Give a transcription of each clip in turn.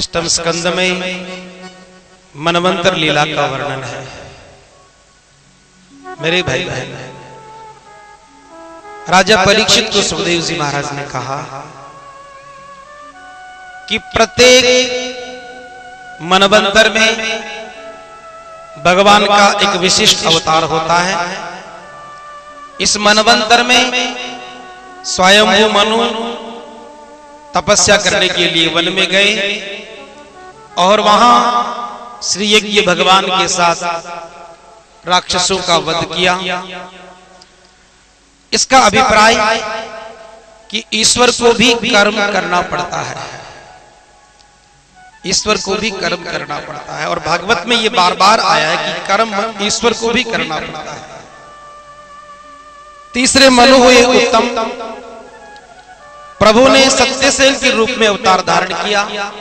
अष्टम स्कंद में मनवंतर लीला का वर्णन है। मेरे भाई बहन, राजा परीक्षित को सुखदेव जी महाराज ने कहा कि प्रत्येक मनवंतर में भगवान का एक विशिष्ट अवतार होता है। इस मनवंतर में स्वयंभू मनु तपस्या करने के लिए वन में गए और वहां श्री यज्ञ भगवान के साथ राक्षसों का वध किया। इसका अभिप्राय कि ईश्वर को भी कर्म करना पड़ता है, ईश्वर को भी कर्म करना पड़ता है। और भागवत में ये बार बार आया है कि कर्म ईश्वर को भी करना पड़ता है। तीसरे मनु हुए उत्तम, प्रभु ने सत्यसेन के रूप में अवतार धारण किया।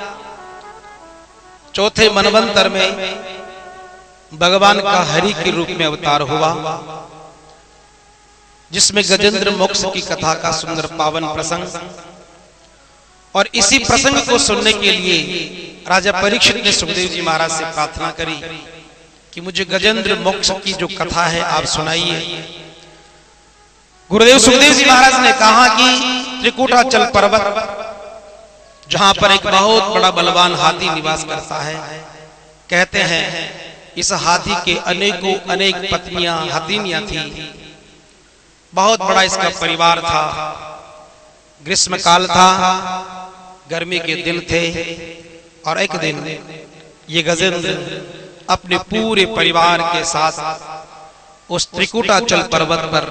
चौथे मनवंतर में भगवान का हरि के रूप में अवतार हुआ, जिसमें गजेंद्र मोक्ष की कथा का सुंदर पावन प्रसंग। और इसी प्रसंग को सुनने के लिए राजा परीक्षित ने सुखदेव जी महाराज से प्रार्थना करी कि मुझे गजेंद्र मोक्ष की जो कथा है आप सुनाइए। गुरुदेव सुखदेव जी महाराज ने कहा कि त्रिकुटाचल पर्वत, जहां पर एक बहुत बड़ा बलवान हाथी निवास करता है, कहते हैं इस हाथी के अनेकों अनेक पत्नियां हथिनियां थी। बहुत बड़ा इसका परिवार था। ग्रीष्म काल था, गर्मी के दिन थे, और एक दिन ये गजेंद्र अपने पूरे परिवार के साथ उस त्रिकुटाचल पर्वत पर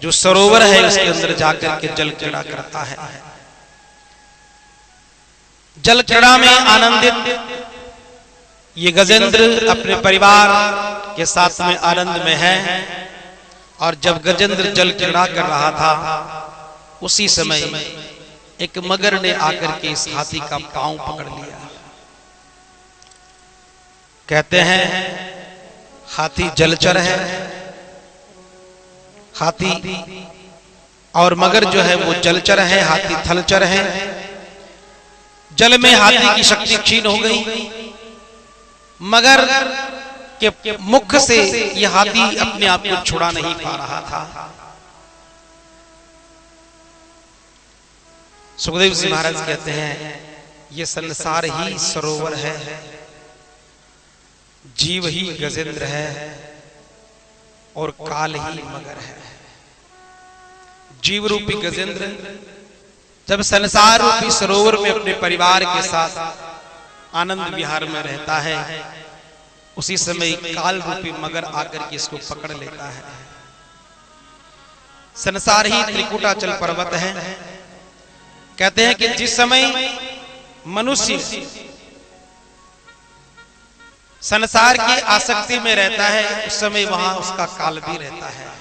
जो सरोवर है उसके अंदर जाकर के जल क्रीड़ा करता है। जल क्रीड़ा में आनंदित ये गजेंद्र अपने परिवार के साथ में आनंद में है। और जब गजेंद्र जल क्रीड़ा कर रहा था, उसी समय एक मगर ने आकर के इस हाथी का पांव पकड़ लिया। कहते हैं हाथी जलचर है, हाथी और मगर जो है वो जलचर है, हाथी थलचर है। जल में हाथी की शक्ति क्षीण हो गई। मगर के मुख से यह हाथी अपने आप को छुड़ा नहीं पा रहा था। सुखदेव जी महाराज कहते हैं ये संसार ही सरोवर है, जीव ही गजेंद्र है और काल ही मगर है। जीव रूपी गजेंद्र जब संसार रूपी सरोवर में अपने परिवार के साथ आनंद विहार में रहता है, उसी समय काल रूपी मगर आकर के इसको पकड़ लेता है। संसार ही त्रिकुटाचल पर्वत है। कहते हैं कि जिस समय मनुष्य संसार की आसक्ति में रहता है, उस समय वहां उसका काल भी रहता है।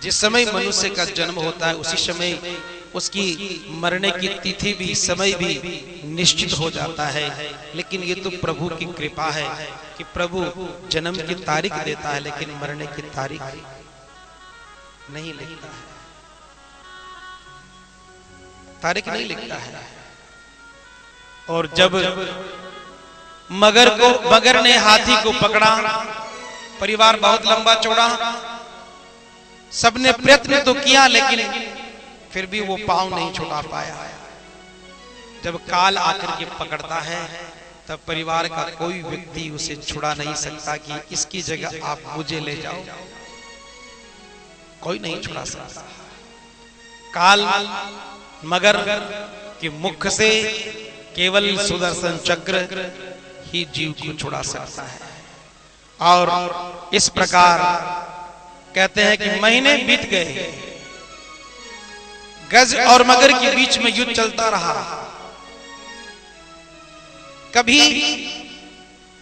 जिस समय मनुष्य का जन्म होता है, उसी समय उसकी मरने की तिथि भी, समय भी निश्चित हो जाता है। लेकिन ये तो प्रभु की कृपा है कि प्रभु जन्म की तारीख देता है, लेकिन मरने की तारीख नहीं लिखता है, तारीख नहीं लिखता है। और जब मगर ने हाथी को पकड़ा, परिवार बहुत लंबा चौड़ा, सबने प्रयत्न तो किया, लेकिन फिर भी वो पांव नहीं छुड़ा पाया। जब काल आकर के पकड़ता है, तब परिवार का कोई व्यक्ति उसे छुड़ा नहीं सकता कि इसकी जगह आप मुझे ले जाओ। कोई नहीं छुड़ा सकता। काल मगर के मुख से केवल सुदर्शन चक्र ही जीव को छुड़ा सकता है। और इस प्रकार कहते हैं कि महीने बीत गए, गज और मगर के बीच में युद्ध चलता रहा। कभी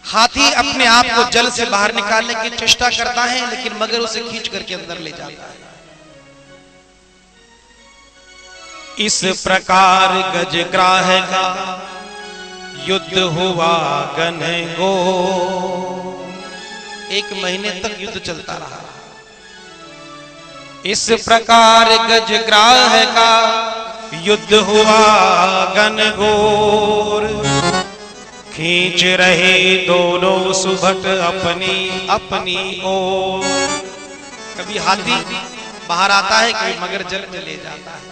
हाथी अपने आप को जल से बाहर निकालने की चेष्टा करता है, लेकिन मगर उसे खींच करके अंदर ले जाता है। इस प्रकार गजग्राह का युद्ध हुआ घनघोर। 1 महीने तक युद्ध चलता रहा। इस प्रकार गजग्राह का युद्ध हुआ घनघोर। खींच रहे दोनों सुभट अपनी अपनी ओर। कभी हाथी बाहर आता है, कभी मगर जल में ले जाता है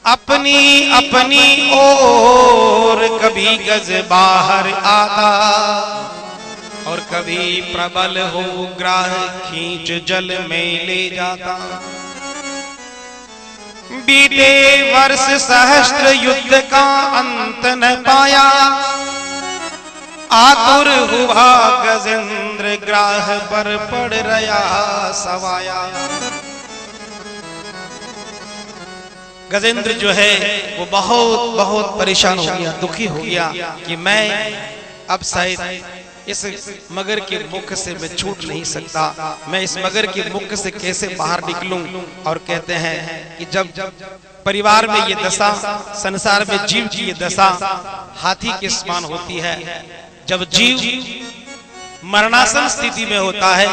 अपनी अपनी ओर। कभी गज बाहर आता और कभी प्रबल हो ग्राह खींच जल में ले जाता। बीते वर्ष सहस्त्र युद्ध का अंत न पाया, आतुर हुआ गजेंद्र ग्राह पर पड़ रहा सवाया। गजेंद्र जो है वो बहुत बहुत परेशान हो गया, दुखी हो गया कि मैं अब शायद इस मगर के मुख से मैं छूट नहीं सकता, मैं इस मगर के मुख से कैसे बाहर निकलूं। और कहते हैं कि जब परिवार में ये दशा, संसार में जीव की ये दशा हाथी के समान होती है। जब जीव मरणासन स्थिति में होता है,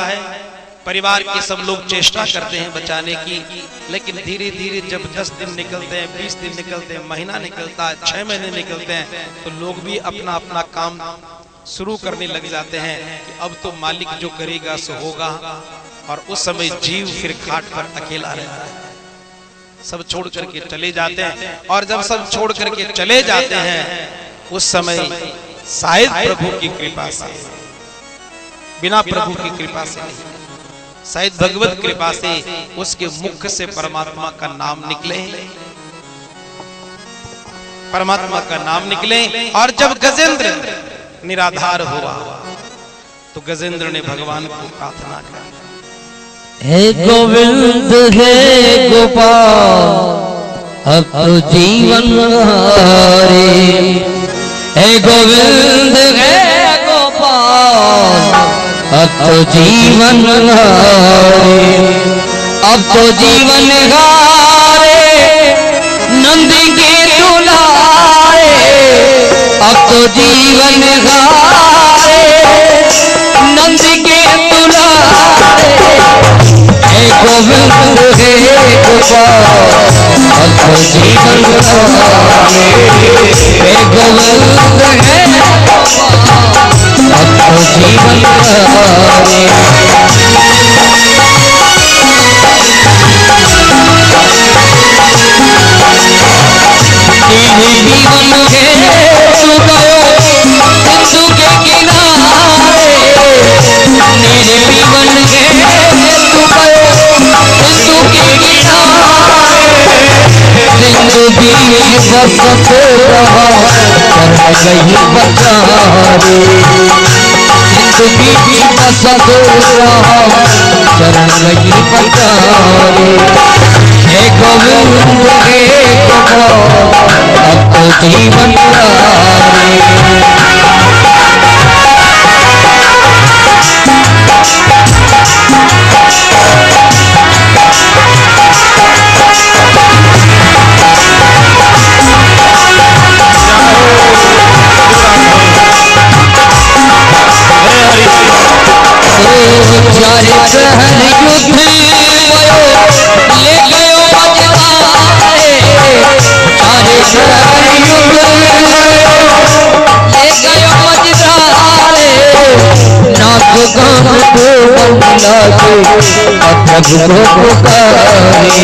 परिवार के सब लोग चेष्टा करते हैं बचाने की, लेकिन धीरे धीरे जब 10 दिन निकलते हैं, 20 दिन निकलते हैं, महीना निकलता है, 6 महीने निकलते हैं, तो लोग भी अपना अपना काम शुरू करने लग जाते हैं कि अब तो मालिक जो करेगा सो होगा। और उस समय जीव फिर घाट पर अकेला रहता है, सब छोड़ करके चले जाते हैं। और जब सब छोड़ करके चले जाते हैं, उस समय शायद प्रभु की कृपा से, बिना प्रभु की कृपा से नहीं, शायद भगवत कृपा से उसके मुख से परमात्मा का नाम निकले, परमात्मा का नाम निकले। और जब गजेंद्र निराधार हुआ तो गजेंद्र ने भगवान को प्रार्थना की, हे गोविंद हे गोपाल अब तो जीवन हारे। हे गोविंद हे गोपाल अब तो जीवन हारे। अब तो जीवन हारे नंदी के दुलारे। अब तो जीवन हारे नंद के दुलारे। हे गोविंद हे गोपाल अब तो जीवन हारे। हे गोविंद हे गोपाल अब तो जीवन हारे। जीवन के तू गयो सिंधु के किनारे। मेरे जीवन के तू गयो सिंधु के किनारे। सिंधु बीच बरसत रहा कर गई बचारे। सिंधु बीच बरसत रहा चरण गई बचारे। हे गोविंद हे गोपाल अब तो जीवन हारे। चारे प्रहर युद्ध भयो ले गयो मझधारे। चारे प्रहर युद्ध ले गयो मझधारे। नाथ गान को बंदा के प्रभु को पुकारे।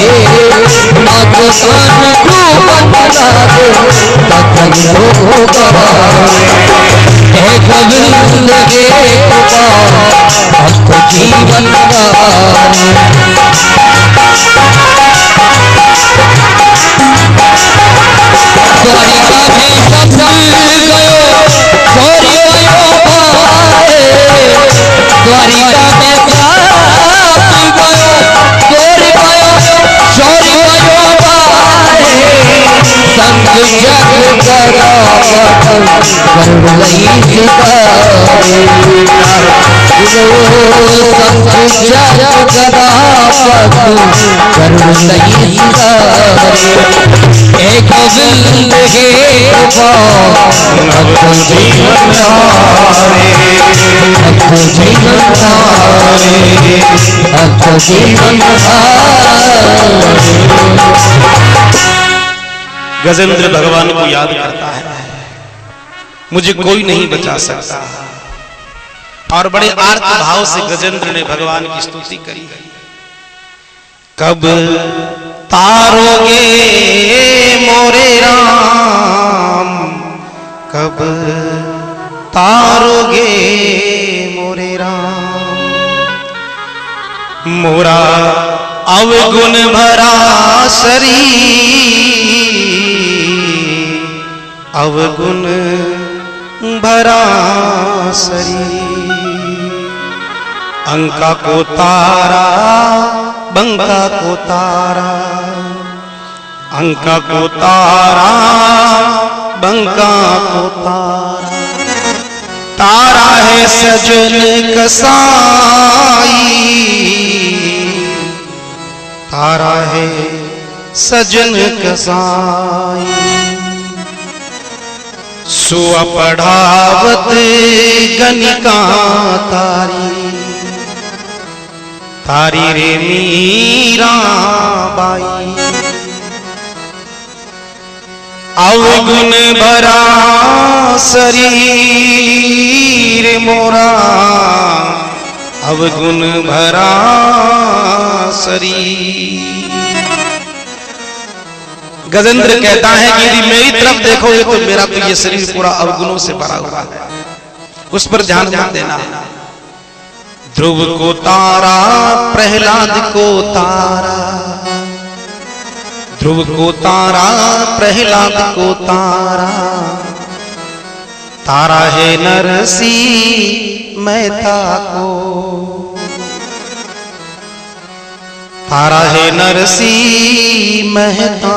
नाथ गान को बंदा के प्रभु को पुकारे। हे गोविंद हे गोपाल अब तो जीवन हारे। द्वारिका में सब गयो छोरी गयो भाए। द्वारिका में सब गयो छोरी गयो छोरी गयो भाए। संग जग करा गरुड़ लई सितारे। संग जग करा गरुड़ लई सितारे। हे गोविंद हे गोपाल अब तो जीवन हारे। अब तो जीवन हारे। अब तो जीवन हारे। गजेंद्र भगवान को याद करता है, मुझे कोई नहीं बचा सकता। और बड़े आर्त भाव से गजेंद्र ने भगवान की स्तुति करी। कब तारोगे मोरे राम, कब तारोगे मोरे राम, मोरा अवगुण भरा शरीर, अवगुण भरा शरीर, अंका को तारा बंका को तारा, अंका को तारा बंका को तारा, तारा है सजन कसाई, तारा है सजन कसाई, सुआ पढ़ावत गनिका तारी, तारी रे मीरा बाई, अवगुण भरा शरीर मोरा, अवगुण भरा शरीर। गजेंद्र कहता है कि यदि मेरी तरफ देखोगे तो मेरा तो ये शरीर पूरा अवगुणों से भरा हुआ है, उस पर ध्यान मत देना। ध्रुव को तारा प्रहलाद को तारा, ध्रुव को तारा प्रहलाद को तारा, तारा है नरसी मेहता को, तारा है नरसी मेहता।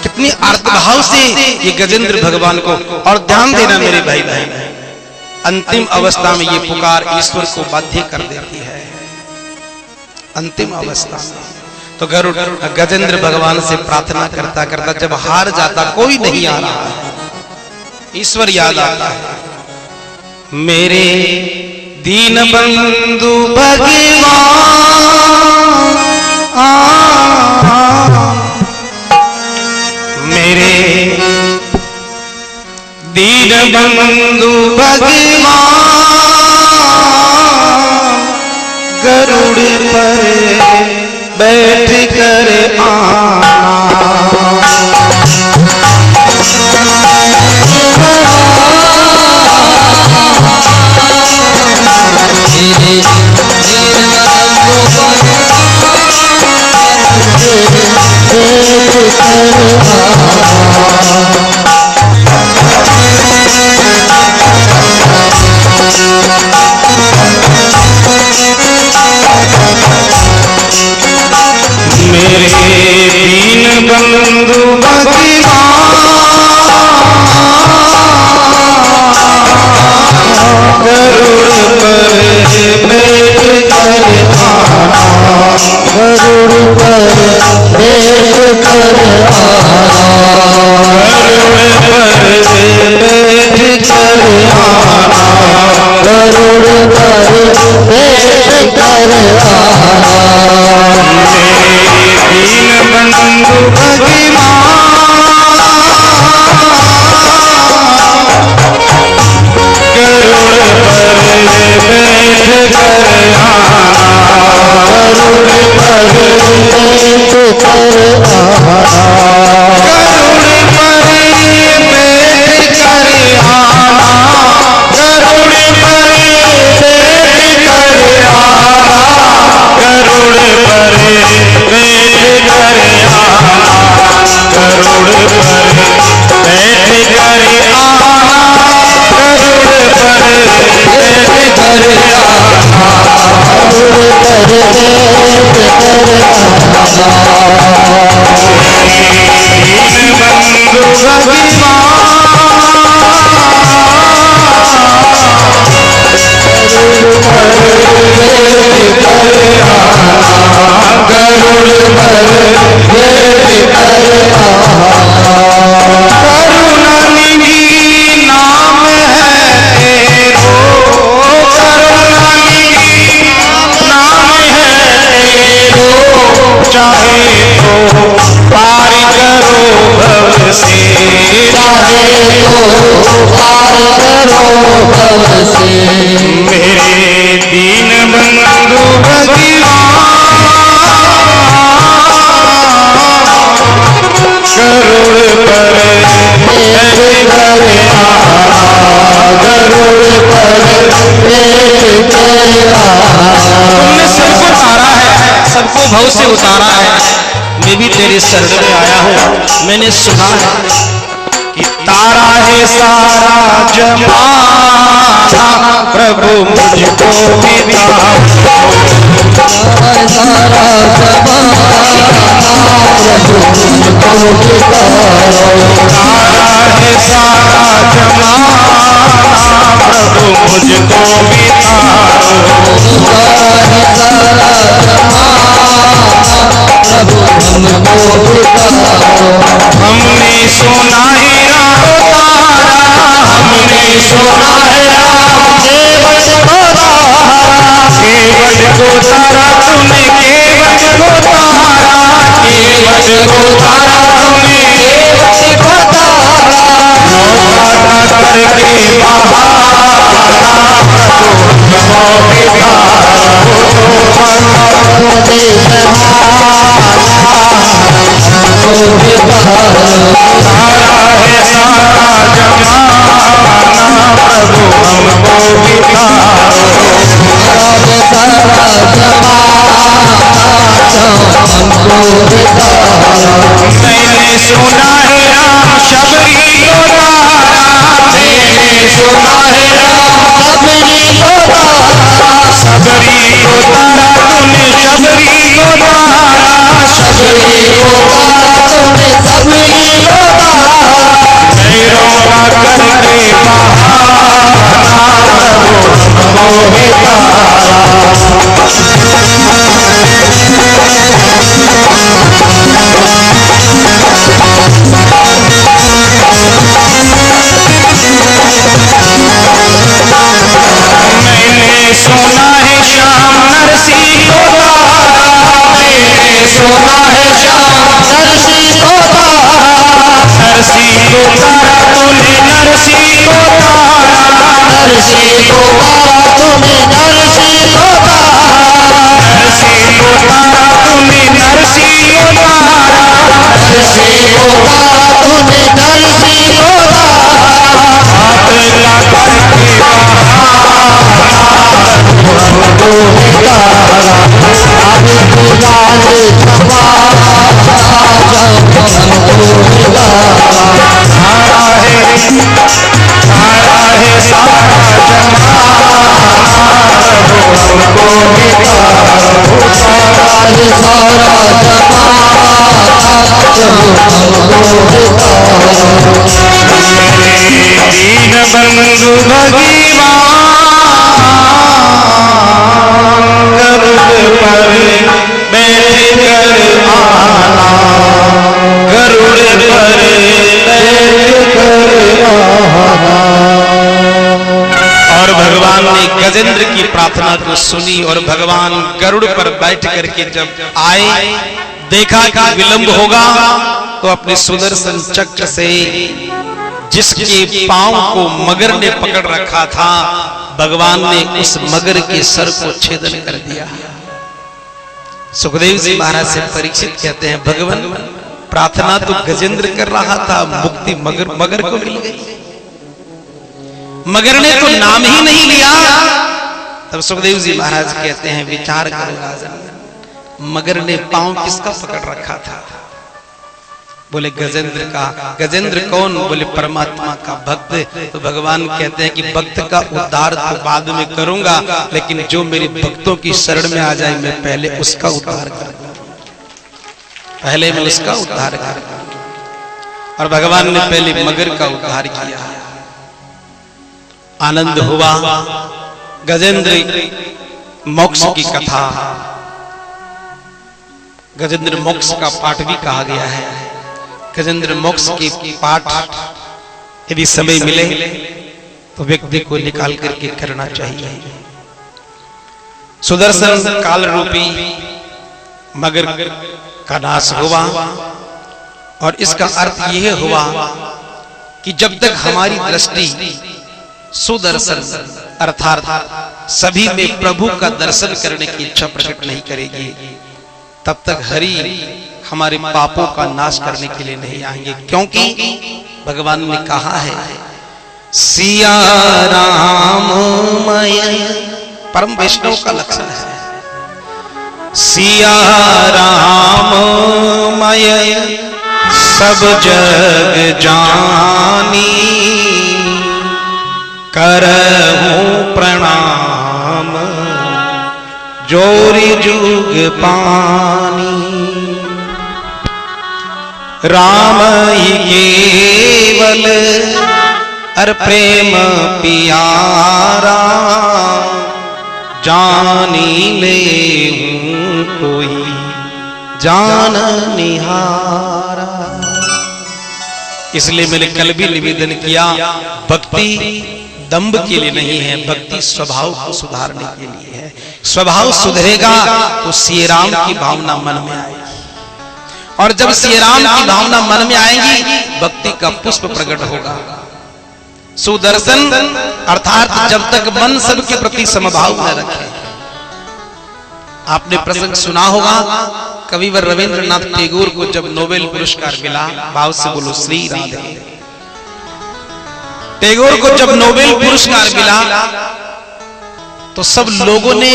कितनी आर्तभाव से ये गजेंद्र भगवान को, और ध्यान देना मेरे भाई बहन, अंतिम अवस्था में ये पुकार ईश्वर को बाध्य कर देती है। अंतिम अवस्था में तो गरुड़ गजेंद्र भगवान से प्रार्थना करता करता जब हार जाता, कोई नहीं आ रहा है, ईश्वर याद आता है। मेरे दीन बंधु भगवान, मेरे दीन बंधु भगवान, गरुड़ पर बैठ कर आना, मेरे दीन बंधु भगवान, गरुड़ पर बैठ कर आना, गरुड़ पर बैठ कर आना, गरुड़ पर बैठ कर आना, गरुड़ पर बैठ कर आना, दीन बंधु भगवान, गरुड़ पर बैठ कर आना, गरुड़ पर बैठ कर आना, गरुड़ पर बैठ कर आना, गरुड़ पर बैठ कर आना, गरुड़ पर बैठ कर आना, गरुड़ पर बैठ कर आना, गरुड़ पर बैठ कर आना, गरुड़ पर बैठ कर आना, बंधु करुणानिधि नाम है तेरो, करुणानिधि नाम है तेरो, चाहे तो पार करो भव से, पार करो भव से। मेरे दीन बंधु भगवान गरुड़ पर तुमने सबको तारा है, सबको भव से उतारा है। मैं भी तेरे शरण में आया हूँ। मैंने सुना है कि तारा है सारा जमाना, प्रभु मुझको भी तारा। सारा तारा है सारा जमाना, प्रभु मुझको भी तारो। हमने सुना है राम तारा, हमने सुना है राम केवट को तारा। केवट को तारा तूने, केवट को तारा, केवट को तारा तूने, केवट को तारा। नौका करके तारा है सारा जमाना, प्रभु हमको भी तारो। मैंने सुना है राम शबरी को तारा, मैंने सुना है राम शबरी को तारा। शबरी को तारा तूने, शबरी को तारा, शबरी को तारा तूने, शबरी को तारा। भैरों का करके बहाना, प्रभु हमको भी तारा। मैंने सुना है श्याम नरसिंह को तारा, मैंने सुना है श्याम नरसिंह को तारा। नरसिंह को तारा तूने, नरसिंह को तारा, नरसिंह को तारा तूने, नरसिंह को तारा। नरसिंह को तारा तूने, नरसिंह को तारा, नरसिंह को तारा तूने, नरसिंह को तारा। हाथ लगा करके दीन बंधु भगवान गरुड़ पर बैठ कर आना, गरुड़ पर बैठ कर आना। और भगवान ने गजेंद्र की प्रार्थना को सुनी और भगवान गरुड़ पर बैठ करके जब आए, देखा कि विलंब होगा तो अपने सुदर्शन चक्र से जिसके पांव को मगर ने पकड़ रखा था, भगवान ने उस मगर के सर को छेदन कर दिया। सुखदेव जी महाराज से परीक्षित कहते हैं, भगवान प्रार्थना तो गजेंद्र कर रहा था, मुक्ति मगर को मिल गई। मगर ने तो नाम ही नहीं लिया। तब सुखदेव जी महाराज कहते हैं, विचार करो राजन, मगर ने पांव किसका पकड़ रखा था? बोले गजेंद्र का। गजेंद्र कौन? बोले परमात्मा का भक्त। तो भगवान कहते हैं कि भक्त का उद्धार तो बाद में करूंगा, लेकिन जो मेरे भक्तों की शरण में आ जाए मैं पहले उसका उद्धार करूंगा, पहले मैं उसका उद्धार करूंगा। और भगवान ने पहले मगर का उद्धार किया। आनंद हुआ। गजेंद्र मोक्ष की कथा, गजेंद्र मोक्ष का पाठ भी कहा गया है। गजेंद्र मोक्ष के पाठ यदि समय मिले तो व्यक्ति को निकाल करके करना चाहिए। सुदर्शन काल रूपी मगर का नाश हुआ और इसका अर्थ यह हुआ कि जब तक हमारी दृष्टि सुदर्शन अर्थात सभी में प्रभु का दर्शन करने की इच्छा प्रकट नहीं करेगी, तब तक हरि हमारे पापों का नाश करने के लिए नहीं आएंगे। क्योंकि भगवान ने कहा है, सिया राममय, परम वैष्णव का लक्षण है, सिया राममय सब जग जानी, करहूं प्रणाम जोरी जुग पानी। राम ही केवल अर प्रेम पियारा, जानी ले कोई जान निहारा। इसलिए मैंने कल भी निवेदन किया, भक्ति दंभ के लिए नहीं है, भक्ति स्वभाव को सुधारने के लिए है। स्वभाव सुधरेगा तो श्री राम की भावना मन में आएगी, और जब श्री राम की भावना मन में आएगी भक्ति का पुष्प प्रकट होगा। सुदर्शन अर्थात जब तक मन सबके प्रति समभाव न रखे। आपने प्रसंग सुना होगा, कविवर रविंद्रनाथ टैगोर को जब नोबेल पुरस्कार मिला, भाव से बोलो श्री राधे। टैगोर को जब नोबेल पुरस्कार मिला तो सब लोगों ने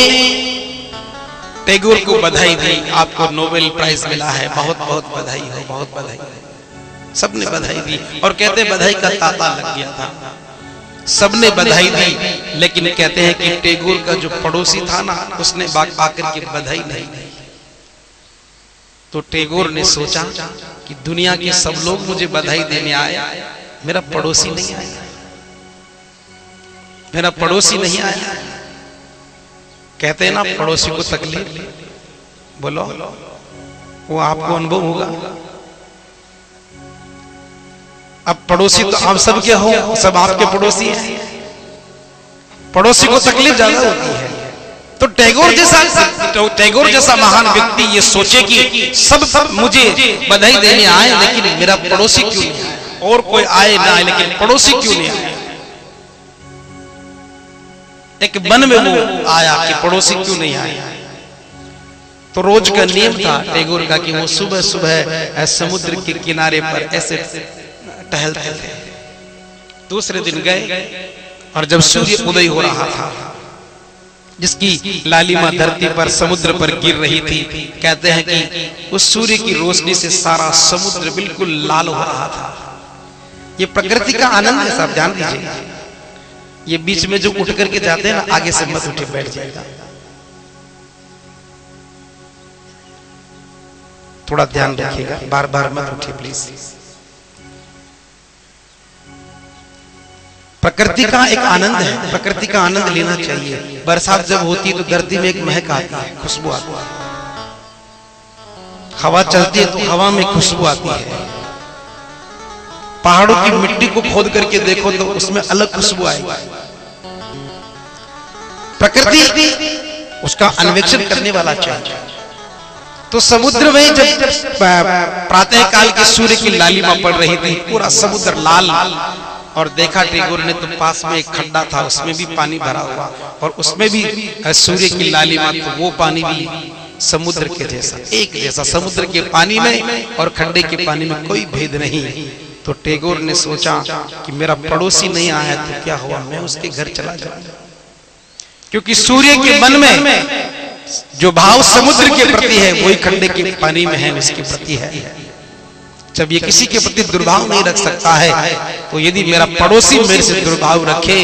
टैगोर को बधाई दी, आपको नोबेल प्राइज मिला है, बहुत बहुत बधाई हो, बहुत बधाई। सबने बधाई दी और कहते बधाई का तांता लग गया था, सबने बधाई दी। लेकिन कहते हैं कि टैगोर का जो पड़ोसी था ना, उसने आकर के बधाई नहीं दी। तो टैगोर ने सोचा कि दुनिया के सब लोग मुझे बधाई देने आए, मेरा पड़ोसी नहीं आया, मेरा पड़ोसी नहीं आया। कहते हैं ना, पड़ोसी को तकलीफ, बोलो वो आपको अनुभव होगा। अब पड़ोसी तो आप सबके हो, सब आपके पड़ोसी हैं, पड़ोसी को तकलीफ ज्यादा होती है। तो टैगोर जैसा महान व्यक्ति ये सोचे कि सब मुझे बधाई देने आए, लेकिन मेरा पड़ोसी क्यों नहीं आया, और कोई आए ना आए लेकिन पड़ोसी क्यों नहीं आया। एक मन में वो आया कि पड़ोसी क्यों नहीं आया। तो रोज का नियम था टैगोर का कि वो सुबह सुबह समुद्र के किनारे पर ऐसे टहलते थे। दूसरे दिन गए और जब सूर्य उदय हो रहा था, जिसकी लालिमा धरती पर समुद्र पर गिर रही थी, कहते हैं कि उस सूर्य की रोशनी से सारा समुद्र बिल्कुल लाल हो रहा था। ये प्रकृति का आनंद है, सब ध्यान दीजिए। ये बीच में जो उठ करके जाते हैं ना, आगे से मत उठे, बैठ जाएगा, थोड़ा ध्यान रखिएगा, बार बार मत उठे प्लीज। प्रकृति का एक आनंद है, प्रकृति का आनंद लेना चाहिए। बरसात जब होती है तो धरती में एक महक आती है, खुशबू आती है। हवा चलती है तो हवा में खुशबू आती है। पहाड़ों की मिट्टी को खोद करके देखो तो उसमें अलग खुशबू आएगी। प्रकृति उसका अन्वेषण करने वाला चाहिए। तो समुद्र में जब प्रातः काल के सूर्य की लालिमा पड़ रही थी, पूरा समुद्र लाल, और देखा टैगोर ने तो पास में एक खड्डा था, उसमें भी पानी भरा हुआ, और उसमें भी सूर्य की लालिमा, तो वो पानी भी समुद्र के जैसा, एक जैसा, समुद्र के पानी में और खड्डे के पानी में कोई भेद नहीं। तो टैगोर ने सोचा कि मेरा पड़ोसी नहीं आया तो क्या हुआ, मैं उसके घर चला जाऊं, क्योंकि सूर्य के मन में जो भाव समुद्र के प्रति है वही खड्डे के पानी में है, उसके प्रति है। जब ये किसी के प्रति दुर्भाव नहीं रख सकता है, तो यदि मेरा पड़ोसी मेरे से दुर्भाव रखे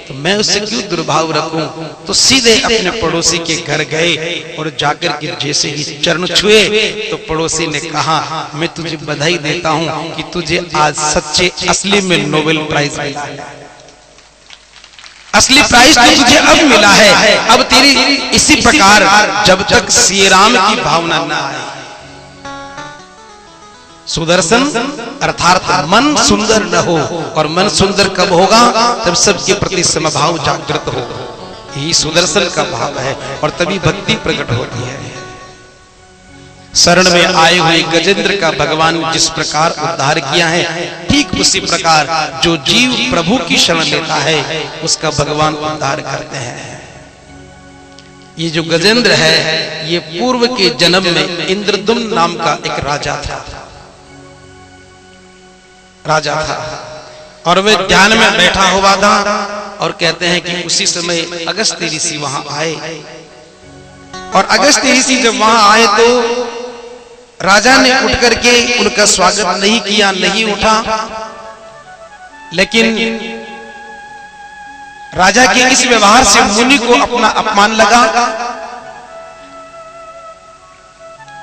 तो मैं उससे क्यों दुर्भाव रखूं। तो सीधे अपने पड़ोसी के घर गए और जाकर के जैसे ही चरण छुए तो पड़ोसी ने कहा, मैं तुझे बधाई देता हूं कि तुझे आज सच्चे असली में नोबेल प्राइज मिला है। असली प्राइज तो तुझे अब मिला है। अब तेरी इसी प्रकार जब तक श्री राम की भावना न आए, सुदर्शन अर्थात मन सुंदर न हो, और मन सुंदर कब होगा, जब सबके प्रति समभाव जागृत हो। यही सुदर्शन का भाव है, और तभी भक्ति प्रकट होती है। शरण में आए हुए गजेंद्र का भगवान ने जिस प्रकार उद्धार किया है, ठीक उसी प्रकार जो जीव प्रभु की शरण लेता है उसका भगवान उद्धार करते हैं। ये जो गजेंद्र है ये पूर्व के जन्म में इंद्रदुम्न नाम का एक राजा था और वे ध्यान में बैठा हुआ था और कहते हैं कि उसी समय अगस्त्य ऋषि वहां आए और अगस्त्य ऋषि जब वहां आए तो राजा ने उठ करके उनका स्वागत नहीं किया, नहीं उठा, लेकिन राजा के इस व्यवहार से मुनि को अपना अपमान लगा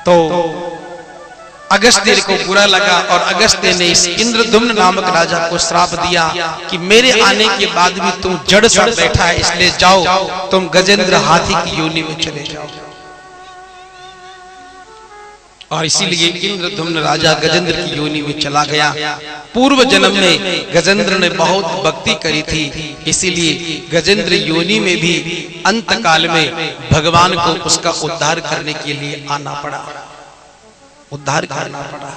तो अगस्त्य को बुरा लगा और अगस्त्य ने इस इंद्रदुम्न नामक राजा को श्राप दिया कि मेरे आने के बाद भी तुम जड़ सा बैठा है, इसलिए जाओ तुम गजेंद्र हाथी की योनि में चले जाओ। और इसीलिए इंद्रदुम्न राजा गजेंद्र की योनि में चला गया। पूर्व जन्म में गजेंद्र ने बहुत भक्ति करी थी, इसीलिए गजेंद्र योनि में भी अंत काल में भगवान को उसका उद्धार करने के लिए आना पड़ा, उद्धार करना पड़ा।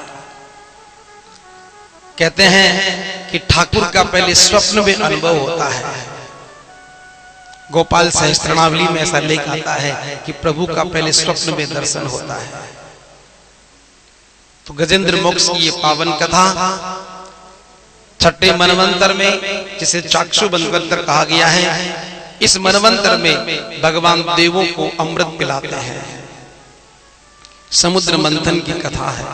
कहते हैं कि ठाकुर का पहले स्वप्न में अनुभव होता है। गोपाल सहस्त्रनावली में ऐसा लेख आता है कि प्रभु का पहले स्वप्न में दर्शन होता है। तो गजेंद्र मोक्ष की ये पावन कथा छठे मनवंतर में, जिसे चाक्षु मनवंतर कहा गया है, इस मनवंतर में भगवान देवों को अमृत पिलाते हैं। समुद्र मंथन की कथा है।